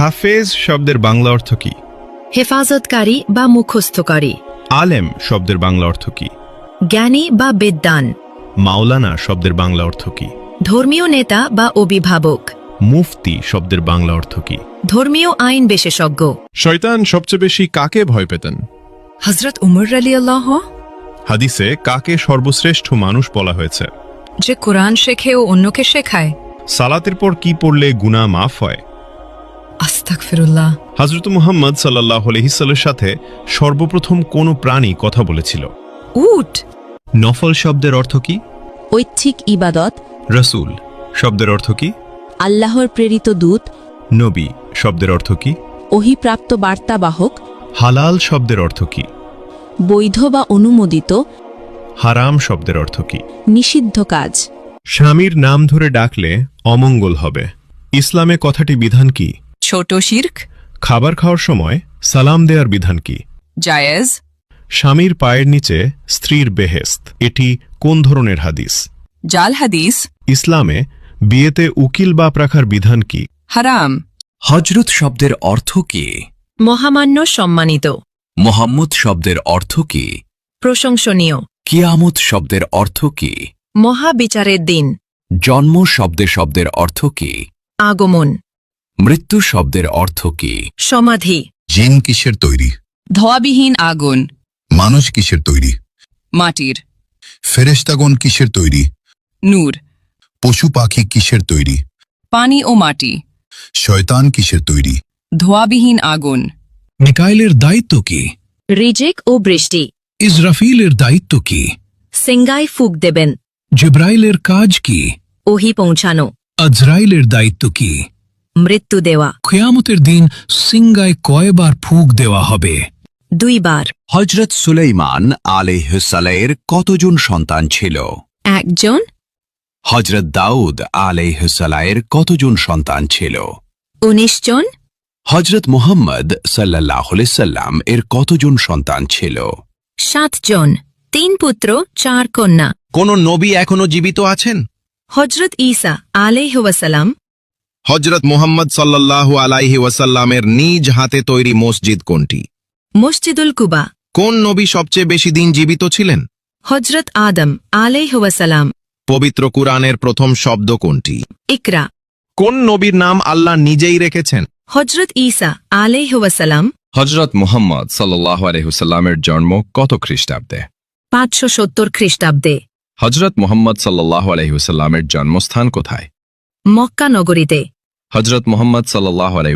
হাফেজ শব্দের বাংলা অর্থ কি? হেফাজতকারী বা মুখস্থকারী। আলেম শব্দের বাংলা অর্থ কি? জ্ঞানী বা বিদ্বান। মাওলানা শব্দের বাংলা অর্থ কি? ধর্মীয় নেতা বা অভিভাবক। মুফতি শব্দের বাংলা অর্থ কি? ধর্মীয় আইন বিশেষজ্ঞ। শয়তান সবচেয়ে বেশি কাকে ভয় পেতেন? হযরত উমর রাদিয়াল্লাহ। হাদিসে কাকে সর্বশ্রেষ্ঠ মানুষ বলা হয়েছে? যে কোরআন শেখে ও অন্যকে শেখায়। সালাতের পর কি পড়লে গুনাহ মাফ হয়? আস্তাগফিরুল্লাহ। হযরত মুহাম্মদ সাল্লাল্লাহু আলাইহি ওয়াসাল্লামের সাথে সর্বপ্রথম কোন প্রাণী কথা বলেছিল? উট। নফল শব্দের অর্থ কি? ঐচ্ছিক ইবাদত। রাসূল শব্দের অর্থ কি? আল্লাহর প্রেরিত দূত। নবী শব্দের অর্থ কি? ওহীপ্রাপ্ত বার্তাবাহক। হালাল শব্দের অর্থ কি? বৈধ বা অনুমোদিত। হারাম শব্দের অর্থ কি? নিষিদ্ধ কাজ। স্বামীর নাম ধরে ডাকলে অমঙ্গল হবে। ইসলামে কথাটি বিধান কি? ছোট শিরক। খাবার খাওয়ার সময় সালাম দেওয়ার বিধান কি? জায়েজ। স্বামীর পায়ের নিচে স্ত্রীর বেহেশত, এটি কোন ধরনের হাদিস? জাল হাদিস। ইসলামে বিয়েতে উকিল বাপ রাখার বিধান কি? হারাম। হজরত শব্দের অর্থ কি? মহামান্য, সম্মানিত। মোহাম্মদ শব্দের অর্থ কি? প্রশংসনীয়। কিয়ামত শব্দের অর্থ কি? মহাবিচারের দিন। জন্ম শব্দের অর্থ কি? আগমন। মৃত্যু শব্দের অর্থ কি? সমাধি। জিন কিসের তৈরি? ধোয়াবিহীন আগুন। মানুষ কিসের তৈরি? মাটির। ফেরেশতাগণ কিসের তৈরি? নূর। পশু পাখি কিসের তৈরি? পানি ও মাটি। শয়তান কিসের তৈরি? ধোয়াবিহীন আগুন। মিকাইলের দায়িত্ব কি? রিজিক ও বৃষ্টি। ইসরাফিলের দায়িত্ব কি? সিঙ্গায় ফুক দেবেন। জিব্রাইলের কাজ কি? ওহী পৌঁছানো। আজরাইলের দায়িত্ব কি? মৃত্যু দেওয়া। কিয়ামতের দিন সিঙ্গায় কয়বার ফুঁক দেওয়া হবে? 2 বার। হজরত সুলাইমান আলাইহিসসালামের কতজন সন্তান ছিল? 1 জন। হজরত দাউদ আলাইহিসসালামের কতজন সন্তান ছিল? 19 জন। হজরত মুহাম্মদ সাল্লাল্লাহু আলাইহি সাল্লাম এর কতজন সন্তান ছিল? 7 জন। 3 পুত্র 4 কন্যা। কোন নবী এখনো জীবিত আছেন? হযরত ঈসা আলাইহি ওয়াসাল্লাম। হযরত মুহাম্মদ সাল্লাল্লাহু আলাইহি ওয়াসাল্লামের নিজ হাতে তৈরি মসজিদ কোনটি? মসজিদুল কুবা। কোন নবী সবচেয়ে বেশি দিন জীবিত ছিলেন? হযরত আদম আলাইহি ওয়াসাল্লাম। পবিত্র কুরআনের প্রথম শব্দ কোনটি? ইকরা। কোন নবীর নাম আল্লাহ নিজেই রেখেছেন? হযরত ঈসা আলাইহি ওয়াসাল্লাম। হজরত মুহাম্মদ সাল্লাল্লাহু আলাইহি ওয়াসাল্লামের জন্ম কত খ্রিস্টাব্দে? 570 খ্রিস্টাব্দে। হজরত মুহাম্মদ সাল্লাল্লাহু আলাইহি ওয়াসাল্লামের জন্মস্থান কোথায়? মক্কা নগরীতে। হজরত মুহাম্মদ সাল্লাল্লাহু আলাইহি